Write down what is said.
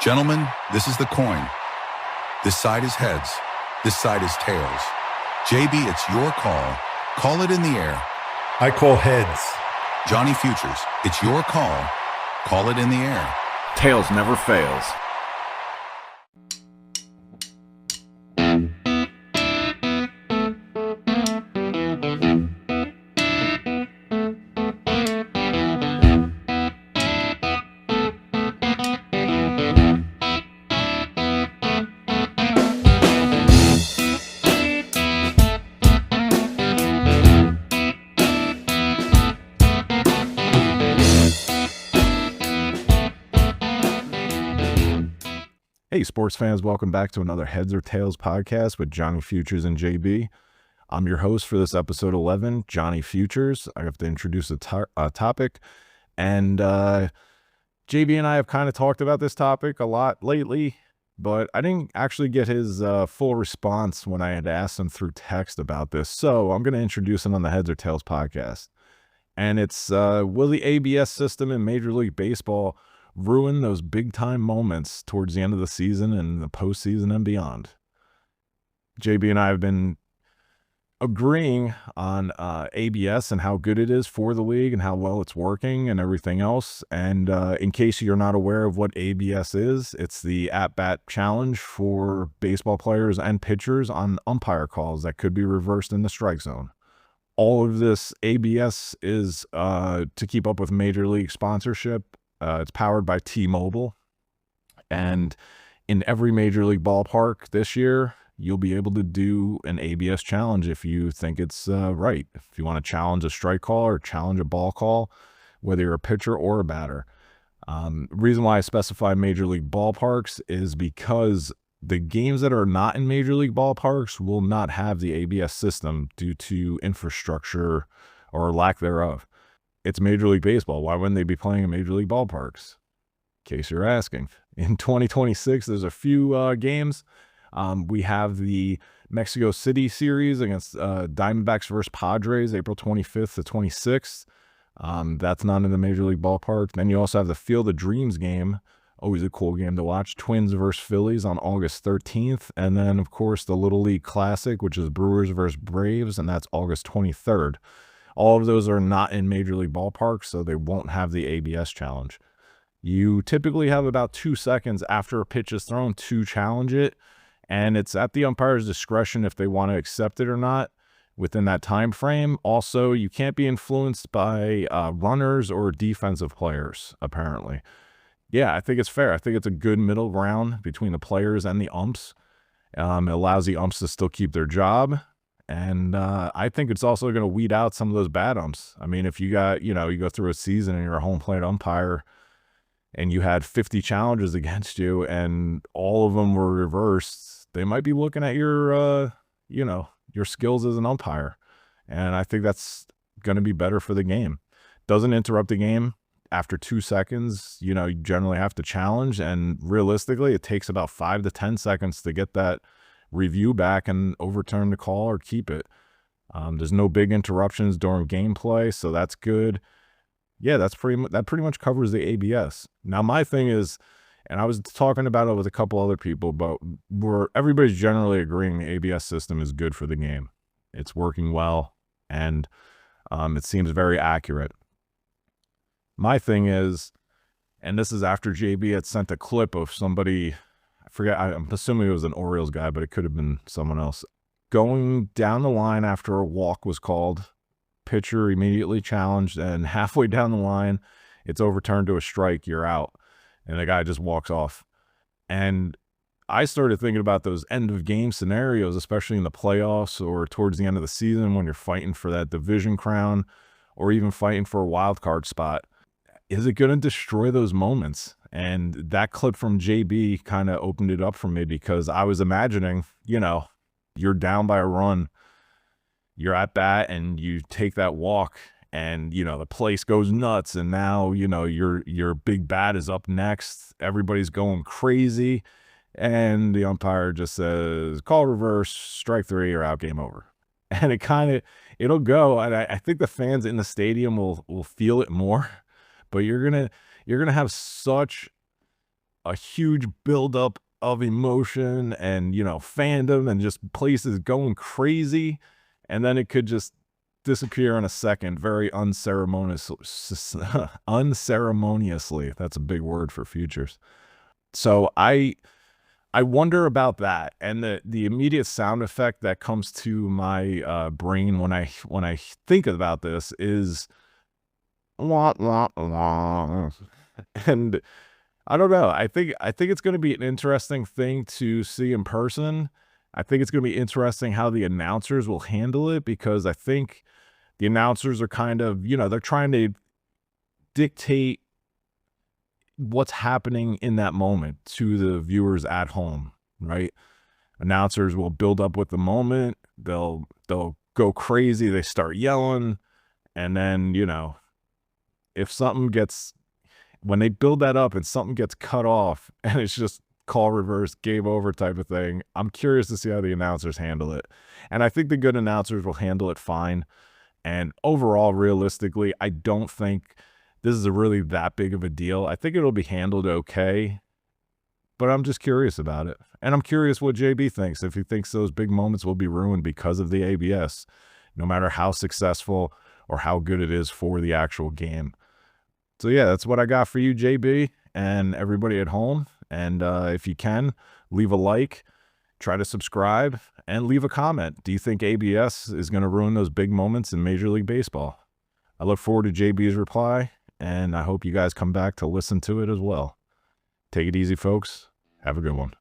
Gentlemen, this is the coin. This side is heads. This side is tails. JB, it's your call. Call it in the air. I call heads. Johnny Futures, it's your call. Call it in the air. Tails never fails. Hey, sports fans, welcome back to another Heads or Tails podcast with Johnny Futures and JB. I'm your host for this episode 11, Johnny Futures. I have to introduce a topic, and JB and I have kind of talked about this topic a lot lately, but I didn't actually get his full response when I had asked him through text about this, so I'm going to introduce him on the Heads or Tails podcast. And it's, will the ABS system in Major League Baseball ruin those big-time moments towards the end of the season and the postseason and beyond? JB and I have been agreeing on ABS and how good it is for the league and how well it's working and everything else. And in case you're not aware of what ABS is, it's the at-bat challenge for baseball players and pitchers on umpire calls that could be reversed in the strike zone. All of this ABS is to keep up with Major League sponsorship. It's powered by T-Mobile, and in every Major League ballpark this year, you'll be able to do an ABS challenge if you think it's right. If you want to challenge a strike call or challenge a ball call, whether you're a pitcher or a batter. Reason why I specify Major League ballparks is because the games that are not in Major League ballparks will not have the ABS system due to infrastructure or lack thereof. It's Major League Baseball. Why wouldn't they be playing in Major League ballparks? In case you're asking. In 2026, there's a few games. We have the Mexico City series against Diamondbacks versus Padres, April 25th to 26th. That's not in the Major League ballpark. Then you also have the Field of Dreams game. Always a cool game to watch. Twins versus Phillies on August 13th. And then, of course, the Little League Classic, which is Brewers versus Braves, and that's August 23rd. All of those are not in Major League ballparks, so they won't have the ABS challenge. You typically have about 2 seconds after a pitch is thrown to challenge it, and it's at the umpire's discretion if they want to accept it or not within that time frame. Also, you can't be influenced by runners or defensive players, apparently. Yeah, I think it's fair. I think it's a good middle ground between the players and the umps. It allows the umps to still keep their job. And I think it's also going to weed out some of those bad umps. I mean, if you got, you go through a season and you're a home plate umpire and you had 50 challenges against you and all of them were reversed, they might be looking at your, your skills as an umpire. And I think that's going to be better for the game. Doesn't interrupt the game. After 2 seconds, you generally have to challenge. And realistically, it takes about 5 to 10 seconds to get that review back and overturn the call or keep it. There's no big interruptions during gameplay, so that's good. Yeah, that pretty much covers the ABS. Now my thing is, and I was talking about it with a couple other people, but everybody's generally agreeing the ABS system is good for the game. It's working well, and it seems very accurate. My thing is, and this is after JB had sent a clip of somebody, I forget, I'm assuming it was an Orioles guy, but it could have been someone else. Going down the line after a walk was called, pitcher immediately challenged, and halfway down the line, it's overturned to a strike, you're out. And the guy just walks off. And I started thinking about those end of game scenarios, especially in the playoffs or towards the end of the season when you're fighting for that division crown or even fighting for a wild card spot. Is it going to destroy those moments? And that clip from JB kind of opened it up for me because I was imagining, you're down by a run, you're at bat, and you take that walk, and the place goes nuts, and now your big bat is up next, everybody's going crazy, and the umpire just says call reverse, strike 3, or out, game over. And it'll go, and I think the fans in the stadium will feel it more. But you're gonna have such a huge buildup of emotion and, fandom and just places going crazy. And then it could just disappear in a second, very unceremoniously. That's a big word for futures. So I wonder about that, and the immediate sound effect that comes to my brain when I think about this is wah, wah, wah. And I don't know. I think it's going to be an interesting thing to see in person. I think it's going to be interesting how the announcers will handle it, because I think the announcers are kind of, they're trying to dictate what's happening in that moment to the viewers at home, right? Announcers will build up with the moment. They'll go crazy. They start yelling. And then, when they build that up and something gets cut off and it's just call reverse, game over type of thing, I'm curious to see how the announcers handle it. And I think the good announcers will handle it fine. And overall, realistically, I don't think this is really that big of a deal. I think it'll be handled okay, but I'm just curious about it. And I'm curious what JB thinks, if he thinks those big moments will be ruined because of the ABS, no matter how successful or how good it is for the actual game. So yeah, that's what I got for you, JB, and everybody at home. And if you can, leave a like, try to subscribe, and leave a comment. Do you think ABS is going to ruin those big moments in Major League Baseball? I look forward to JB's reply, and I hope you guys come back to listen to it as well. Take it easy, folks. Have a good one.